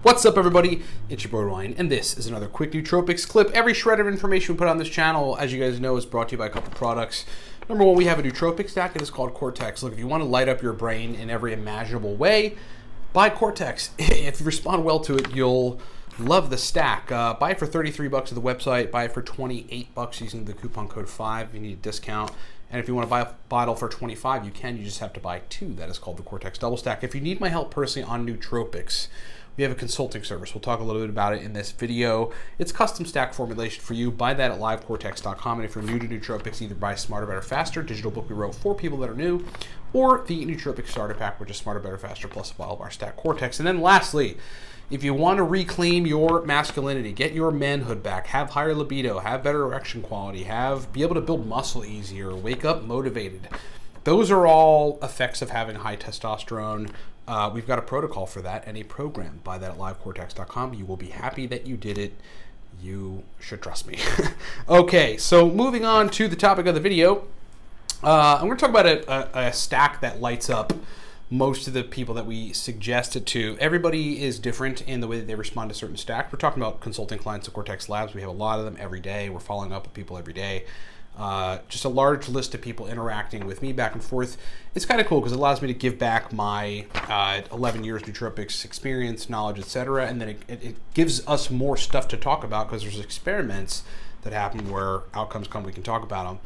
What's up, everybody? It's your boy Ryan, and this is another quick nootropics clip. Every shred of information we put on this channel, as you guys know, is brought to you by a couple products. Number one, we have a Nootropic Stack. It is called Cortex. Look, if you want to light up your brain in every imaginable way, buy Cortex. If you respond well to it, you'll love the stack. Buy it for $33 at the website. Buy it for $28 using the coupon code 5. You need a discount. And if you want to buy a bottle for $25, you can. You just have to buy 2. That is called the Cortex Double Stack. If you need my help personally on nootropics, we have a consulting service. We'll talk a little bit about it in this video. It's custom stack formulation for you. Buy that at livecortex.com. And if you're new to nootropics, either buy Smarter, Better, Faster, digital book we wrote for people that are new, or the Nootropic Starter Pack, which is Smarter, Better, Faster, plus a bottle of our stack Cortex. And then lastly, if you want to reclaim your masculinity, get your manhood back, have higher libido, have better erection quality, be able to build muscle easier, wake up motivated, those are all effects of having high testosterone. We've got a protocol for that and a program. Buy that at livecortex.com. You will be happy that you did it. You should trust me. Okay, so moving on to the topic of the video. I'm going to talk about a stack that lights up most of the people that we suggest it to. Everybody is different in the way that they respond to certain stacks. We're talking about consulting clients at Cortex Labs. We have a lot of them every day. We're following up with people every day. Just a large list of people interacting with me back and forth. It's kind of cool because it allows me to give back my 11 years nootropics experience, knowledge, etc. And then it gives us more stuff to talk about because there's experiments that happen where outcomes come, we can talk about them.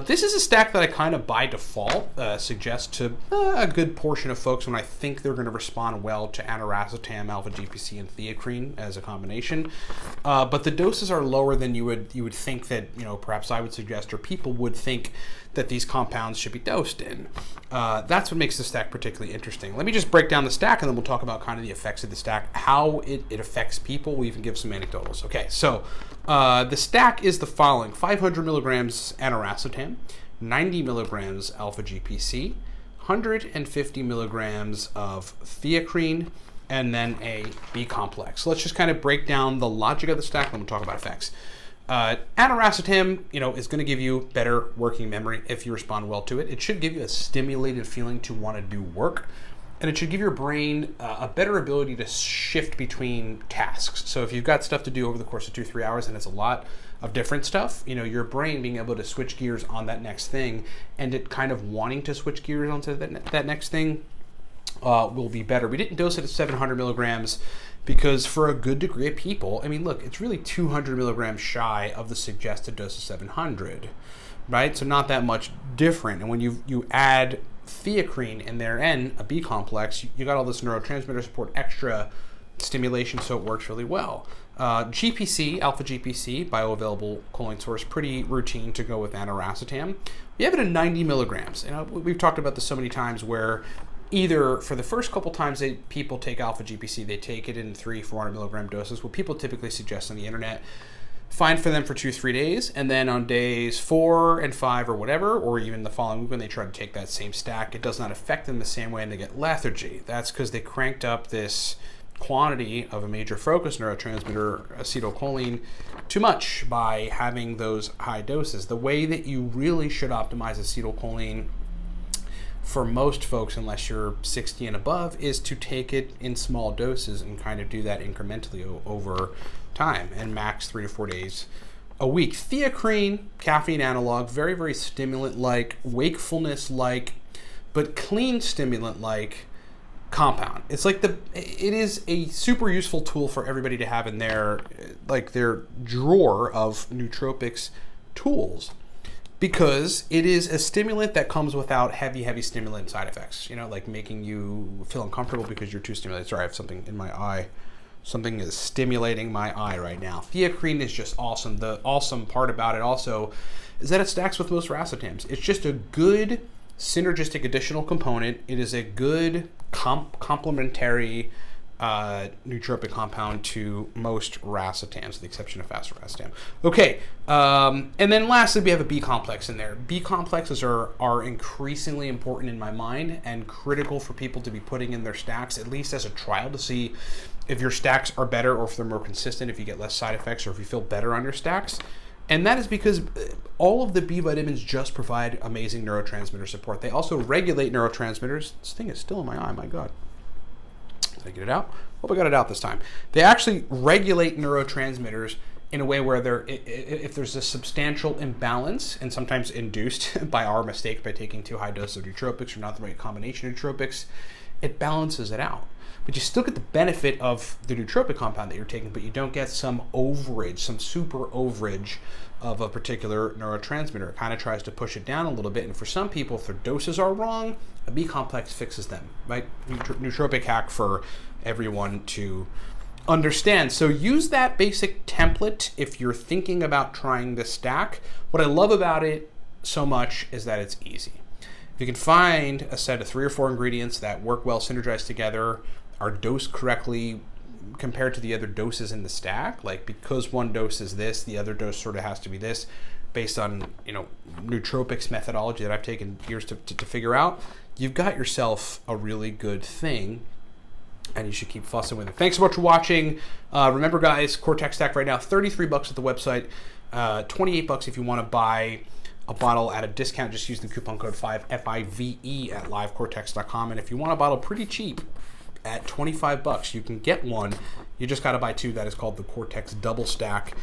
This is a stack that I kind of by default suggest to a good portion of folks when I think they're going to respond well to aniracetam, alpha-GPC, and theacrine as a combination. But the doses are lower than you would think that, perhaps I would suggest, or people would think that these compounds should be dosed in. That's what makes the stack particularly interesting. Let me just break down the stack, and then we'll talk about kind of the effects of the stack, how it affects people. We'll even give some anecdotals. Okay, so the stack is the following: 500 milligrams aniracetam, 90 milligrams alpha-GPC, 150 milligrams of theacrine, and then a B complex. So let's just kind of break down the logic of the stack, and then we'll talk about effects. Aniracetam, is going to give you better working memory if you respond well to it. It should give you a stimulated feeling to want to do work, and it should give your brain a better ability to shift between tasks. So if you've got stuff to do over the course of 2-3 hours, and it's a lot of different stuff, your brain being able to switch gears on that next thing, and it kind of wanting to switch gears onto that next thing will be better. We didn't dose it at 700 milligrams because for a good degree of people, look, it's really 200 milligrams shy of the suggested dose of 700, right? So not that much different. And when you add theacrine in there and a B complex, you got all this neurotransmitter support, extra stimulation, so it works really well. GPC, alpha-GPC, bioavailable choline source, pretty routine to go with aniracetam. We have it at 90 milligrams. We've talked about this so many times where either for the first couple times people take alpha-GPC, they take it in 300-400 milligram doses, what people typically suggest on the internet. Fine for them for 2-3 days, and then on days 4 and 5 or whatever, or even the following week when they try to take that same stack, it does not affect them the same way and they get lethargy. That's because they cranked up this quantity of a major focus neurotransmitter, acetylcholine, too much by having those high doses. The way that you really should optimize acetylcholine for most folks, unless you're 60 and above, is to take it in small doses and kind of do that incrementally over time and max 3 to 4 days a week. Theacrine, caffeine analog, very, very stimulant-like, wakefulness-like, but clean stimulant-like compound. It's like it is a super useful tool for everybody to have in their drawer of nootropics tools, because it is a stimulant that comes without heavy stimulant side effects, like making you feel uncomfortable because you're too stimulated. Sorry, I have something in my eye. Something is stimulating my eye right now. Theacrine is just awesome. The awesome part about it also is that it stacks with most racetams. It's just a good synergistic additional component. It is a good complementary nootropic compound to most racetams, with the exception of faster racetam. Okay, and then lastly, we have a B complex in there. B complexes are increasingly important in my mind and critical for people to be putting in their stacks, at least as a trial, to see if your stacks are better or if they're more consistent, if you get less side effects, or if you feel better on your stacks. And that is because all of the B vitamins just provide amazing neurotransmitter support. They also regulate neurotransmitters. This thing is still in my eye, my God. Did I get it out? Hope I got it out this time. They actually regulate neurotransmitters in a way where if there's a substantial imbalance, and sometimes induced by our mistake by taking too high doses of nootropics or not the right combination of nootropics, it balances it out. But you still get the benefit of the nootropic compound that you're taking, but you don't get some overage, some super overage of a particular neurotransmitter. It kind of tries to push it down a little bit. And for some people, if their doses are wrong, a B complex fixes them, right? Nootropic hack for everyone to understand. So use that basic template if you're thinking about trying this stack. What I love about it so much is that it's easy. If you can find a set of 3 or 4 ingredients that work well, synergize together, are dosed correctly compared to the other doses in the stack, like because one dose is this, the other dose sort of has to be this, based on, you know, nootropics methodology that I've taken years to figure out, you've got yourself a really good thing, and you should keep fussing with it. Thanks so much for watching. Remember, guys, Cortex Stack right now, $33 at the website, $28 if you want to buy a bottle at a discount. Just use the coupon code 5 FIVE at livecortex.com. And if you want a bottle pretty cheap at $25, you can get one. You just got to buy 2. That is called the Cortex Double Stack.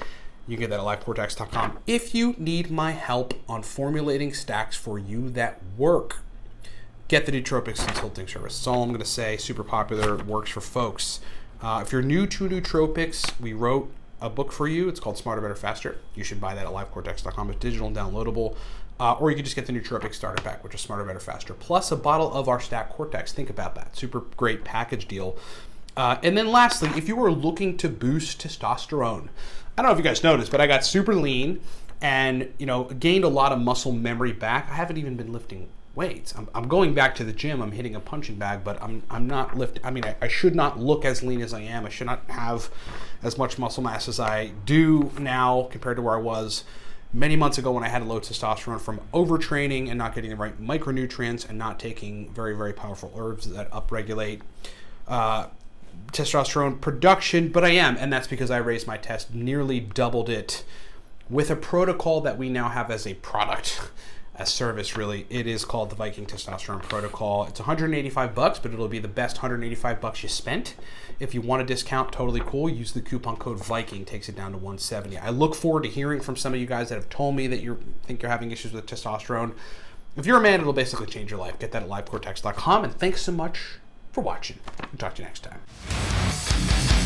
You can get that at livecortex.com. If you need my help on formulating stacks for you that work, get the Nootropics Consulting Service. That's all I'm going to say. Super popular, works for folks. If you're new to nootropics, we wrote a book for you. It's called Smarter, Better, Faster. You should buy that at livecortex.com. It's digital and downloadable. Or you can just get the Nootropic Starter Pack, which is Smarter, Better, Faster, plus a bottle of our Stack Cortex. Think about that. Super great package deal. And then lastly, if you are looking to boost testosterone, I don't know if you guys noticed, but I got super lean and, you know, gained a lot of muscle memory back. I haven't even been lifting weights. I'm going back to the gym. I'm hitting a punching bag, but I'm not lifting. I mean, I should not look as lean as I am. I should not have as much muscle mass as I do now compared to where I was many months ago when I had low testosterone from overtraining and not getting the right micronutrients and not taking very, very powerful herbs that upregulate testosterone production. But I am, and that's because I raised my test, nearly doubled it with a protocol that we now have as a product. A service, really. It is called the Viking Testosterone Protocol. It's $185, but it'll be the best $185 you spent. If you want a discount, totally cool. Use the coupon code Viking, takes it down to $170. I look forward to hearing from some of you guys that have told me that you think you're having issues with testosterone. If you're a man, it'll basically change your life. Get that at livecortex.com, and thanks so much for watching. We'll talk to you next time.